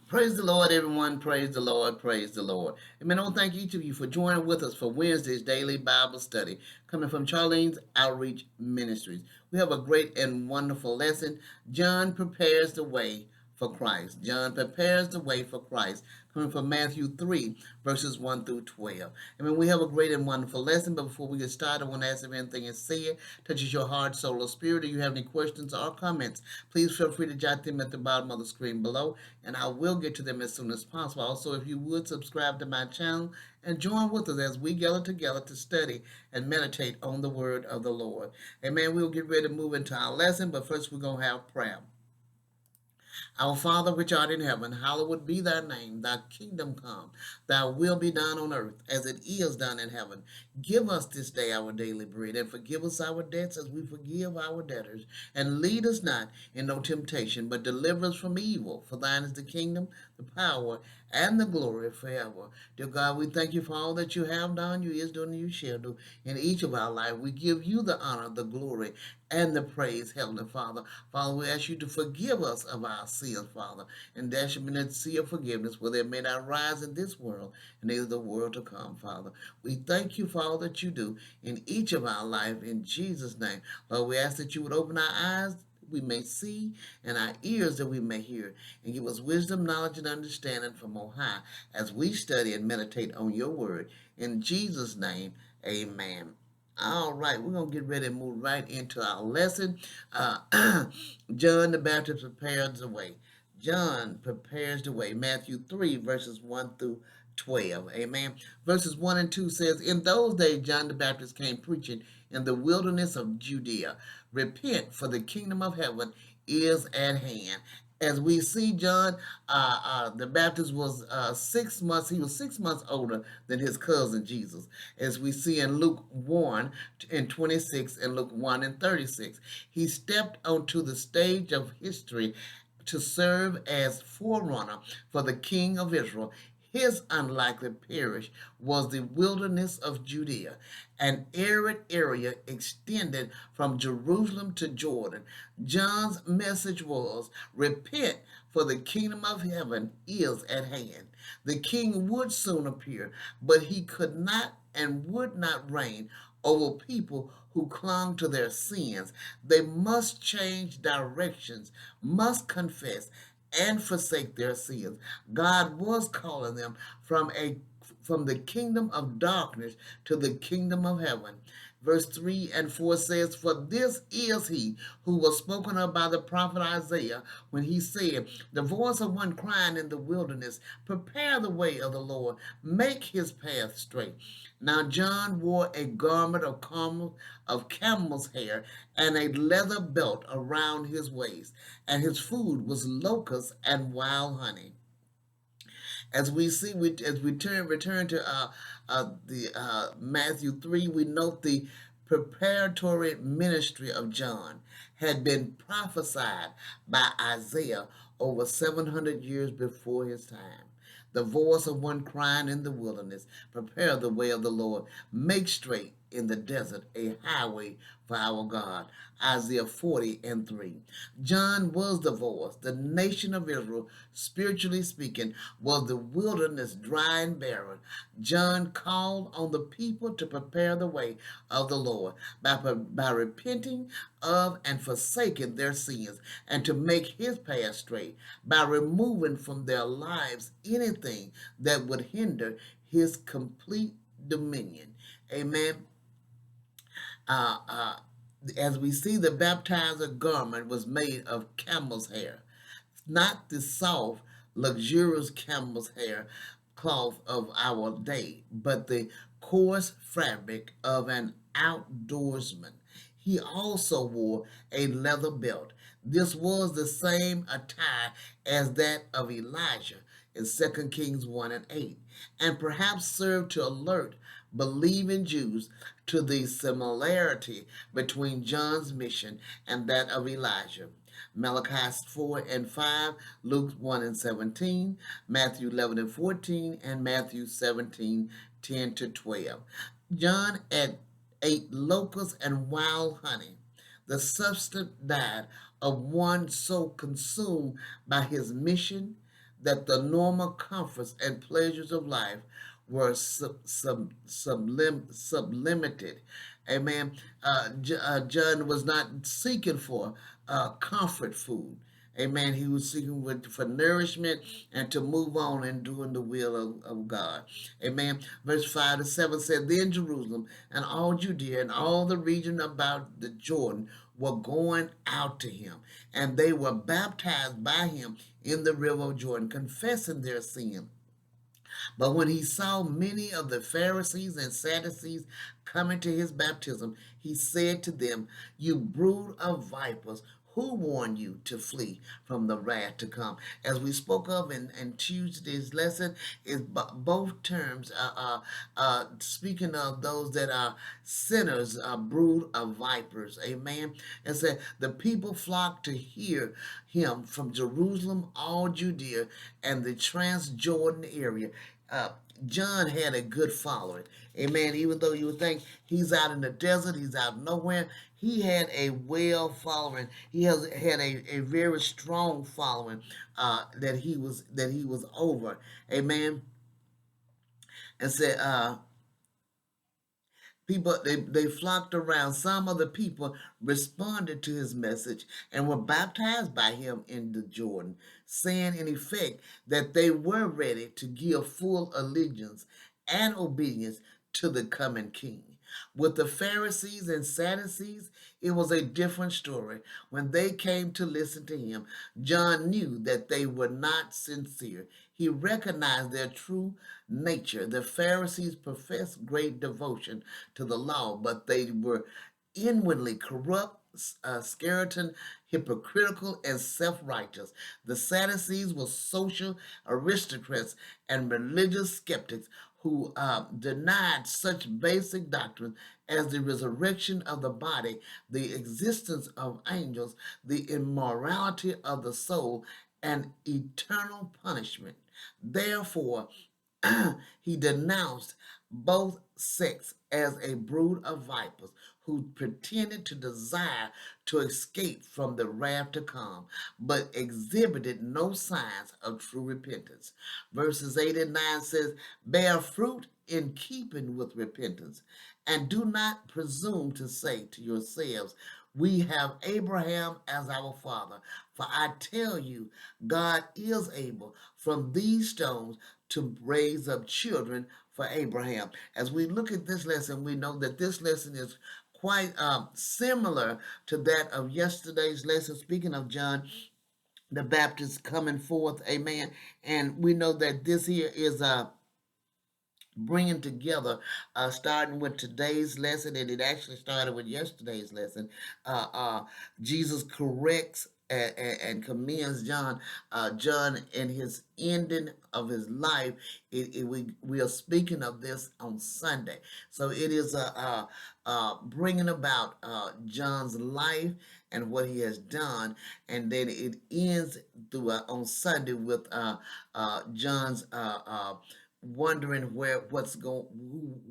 Praise the Lord, everyone. Praise the Lord. Praise the Lord. Amen. I want to thank each of you for joining with us for Wednesday's daily Bible study coming from Charlene's Outreach Ministries. We have a great and wonderful lesson. John prepares the way for Christ. John prepares the way for Christ. Coming from Matthew 3, verses 1 through 12. I mean, we have a great and wonderful lesson, but before we get started, I want to ask if anything is said touches your heart, soul, or spirit, or you have any questions or comments, please feel free to jot them at the bottom of the screen below, and I will get to them as soon as possible. Also, if you would subscribe to my channel and join with us as we gather together to study and meditate on the word of the Lord. Amen. We'll get ready to move into our lesson, but first we're going to have prayer. Our Father which art in heaven, hallowed be thy name. Thy kingdom come. Thy will be done on earth as it is done in heaven. Give us this day our daily bread, and forgive us our debts as we forgive our debtors. And lead us not into temptation, but deliver us from evil. For thine is the kingdom, the power, and the glory forever. Dear God, we thank you for all that you have done, you is doing, and you shall do in each of our lives. We give you the honor, the glory, and the praise, Heavenly Father. Father, we ask you to forgive us of our sins, Father, and dash them in that sea of forgiveness where they may not rise in this world and neither the world to come, Father. We thank you for all that you do in each of our life in Jesus' name. Lord, we ask that you would open our eyes we may see and our ears that we may hear, and give us wisdom, knowledge, and understanding from on high as we study and meditate on your word. In Jesus' name, amen. All right, we're going to get ready and move right into our lesson. Uh, John the Baptist prepares the way. John prepares the way. Matthew 3, verses 1 through 12. Amen. Verses 1 and 2 says, In those days John the Baptist came preaching in the wilderness of Judea. Repent, for the kingdom of heaven is at hand. As we see, John the Baptist was 6 months. He was 6 months older than his cousin Jesus, as we see in Luke 1 and 26 and Luke 1 and 36. He stepped onto the stage of history to serve as forerunner for the King of Israel. His unlikely parish was the wilderness of Judea, an arid area extended from Jerusalem to Jordan. John's message was, Repent, for the kingdom of heaven is at hand. The king would soon appear, but he could not and would not reign over people who clung to their sins. They must change directions, must confess, and forsake their sins. God was calling them from the kingdom of darkness to the kingdom of heaven. Verse 3 and 4 says, For this is he who was spoken of by the prophet Isaiah when he said, The voice of one crying in the wilderness, Prepare the way of the Lord, make his path straight. Now John wore a garment of camel's hair and a leather belt around his waist, and his food was locusts and wild honey. As we see, as we return to the Matthew 3, we note the preparatory ministry of John had been prophesied by Isaiah over 700 years before his time. The voice of one crying in the wilderness, Prepare the way of the Lord, make straight in the desert a highway for our God. Isaiah 40 and 3. John was the voice. The nation of Israel, spiritually speaking, was the wilderness dry and barren. John called on the people to prepare the way of the Lord by repenting of and forsaking their sins, and to make his path straight by removing from their lives anything that would hinder his complete dominion. Amen. Uh, uh, as we see, the baptizer garment was made of camel's hair, not the soft, luxurious camel's hair cloth of our day, but the coarse fabric of an outdoorsman. He also wore a leather belt. This was the same attire as that of Elijah in 2 Kings 1 and 8, and perhaps served to alert believing Jews to the similarity between John's mission and that of Elijah. Malachi 4 and 5, Luke 1 and 17, Matthew 11 and 14, and Matthew 17, 10 to 12. John ate locusts and wild honey. The substance died of one so consumed by his mission, that the normal comforts and pleasures of life were sublimited. Amen. John was not seeking for comfort food. Amen. He was seeking for nourishment and to move on and doing the will of God. Amen. Verse 5 to 7 said, Then Jerusalem and all Judea and all the region about the Jordan were going out to him, and they were baptized by him in the river of Jordan, confessing their sin. But when he saw many of the Pharisees and Sadducees coming to his baptism, he said to them, You brood of vipers, who warned you to flee from the wrath to come? As we spoke of in Tuesday's lesson, is both terms speaking of those that are sinners, brood of vipers. Amen. And said the people flocked to hear him from Jerusalem, all Judea, and the Transjordan area. uh, John had a good following. Amen. Even though you would think he's out in the desert, he's out nowhere, he had a well following. He has had a very strong following that he was over. Amen. And said, people they flocked around. Some of the people responded to his message and were baptized by him in the Jordan, saying in effect that they were ready to give full allegiance and obedience to the coming king. With the Pharisees and Sadducees, it was a different story. When they came to listen to him, John knew that they were not sincere. He recognized their true nature. The Pharisees professed great devotion to the law, but they were inwardly corrupt, skeleton, hypocritical, and self-righteous. The Sadducees were social aristocrats and religious skeptics who denied such basic doctrines as the resurrection of the body, the existence of angels, the immorality of the soul, and eternal punishment. Therefore, he denounced both sects as a brood of vipers who pretended to desire to escape from the wrath to come, but exhibited no signs of true repentance. Verses 8 and 9 says, Bear fruit in keeping with repentance, and do not presume to say to yourselves, We have Abraham as our father. For I tell you, God is able from these stones to raise up children for Abraham. As we look at this lesson, we know that this lesson is quite similar to that of yesterday's lesson. Speaking of John the Baptist coming forth, amen. And we know that this here is bringing together, starting with today's lesson, and it actually started with yesterday's lesson. Uh, uh, Jesus corrects and commends John. John in his ending of his life. We are speaking of this on Sunday, so it is bringing about John's life and what he has done, and then it ends through on Sunday with John's wondering what's going,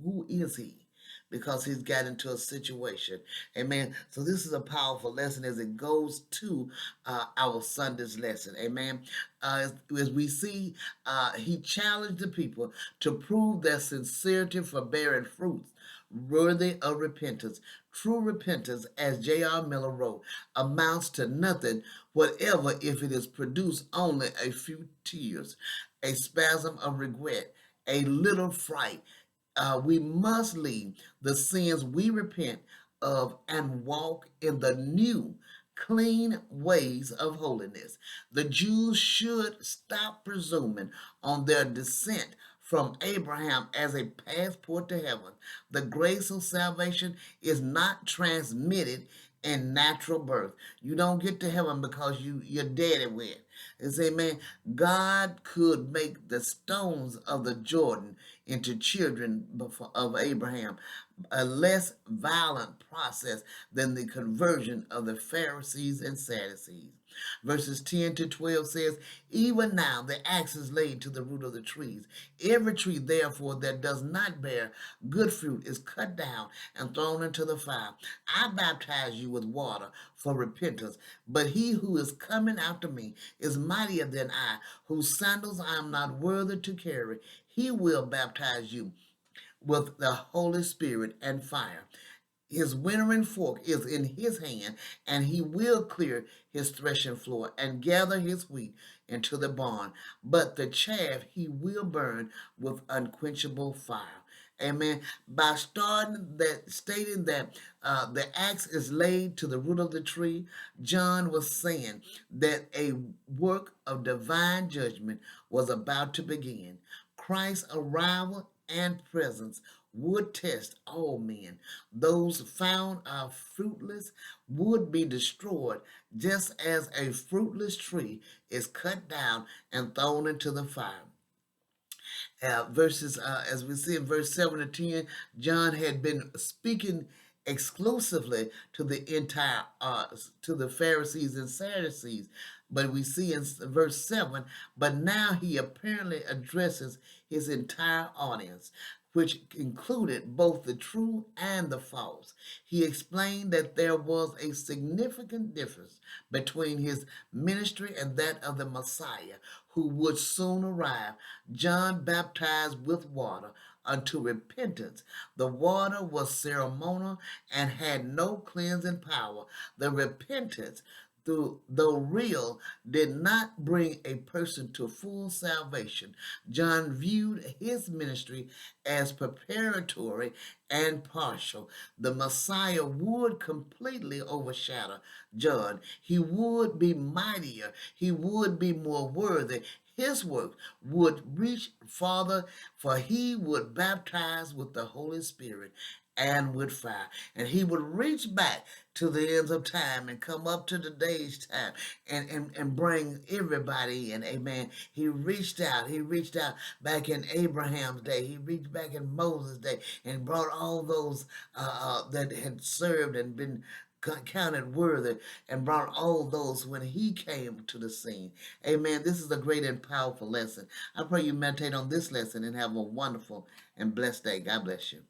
who is he, because he's got into a situation. Amen. So this is a powerful lesson as it goes to our Sunday's lesson. Amen. As we see, he challenged the people to prove their sincerity for bearing fruits worthy of repentance. True repentance, as J.R. Miller wrote, amounts to nothing whatever if it is produced only a few tears, a spasm of regret, a little fright. We must leave the sins we repent of and walk in the new, clean ways of holiness. The Jews should stop presuming on their descent from Abraham as a passport to heaven. The grace of salvation is not transmitted in natural birth. You don't get to heaven because your daddy went. And say, man, God could make the stones of the Jordan into children of Abraham, a less violent process than the conversion of the Pharisees and Sadducees. Verses 10 to 12 says, even now the axe is laid to the root of the trees. Every tree, therefore, that does not bear good fruit is cut down and thrown into the fire. I baptize you with water for repentance, but he who is coming after me is mightier than I, whose sandals I am not worthy to carry. He will baptize you with the Holy Spirit and fire. His winnowing fork is in his hand, and he will clear his threshing floor and gather his wheat into the barn. But the chaff he will burn with unquenchable fire. Amen. By stating that the axe is laid to the root of the tree, John was saying that a work of divine judgment was about to begin. Christ's arrival and presence would test all men. Those found fruitless would be destroyed, just as a fruitless tree is cut down and thrown into the fire. As we see in verse 7 to 10, John had been speaking exclusively to to the Pharisees and Sadducees. But we see in verse 7, but now he apparently addresses his entire audience, which included both the true and the false. He explained that there was a significant difference between his ministry and that of the Messiah, who would soon arrive. John baptized with water unto repentance. The water was ceremonial and had no cleansing power. The repentance, though real, did not bring a person to full salvation. John viewed his ministry as preparatory and partial. The Messiah would completely overshadow John. He would be mightier. He would be more worthy. His work would reach farther, for he would baptize with the Holy Spirit and with fire. And he would reach back to the ends of time and come up to today's time and bring everybody in. Amen. He reached out. He reached out back in Abraham's day. He reached back in Moses' day and brought all those that had served and been counted worthy and brought all those when he came to the scene. Amen. This is a great and powerful lesson. I pray you meditate on this lesson and have a wonderful and blessed day. God bless you.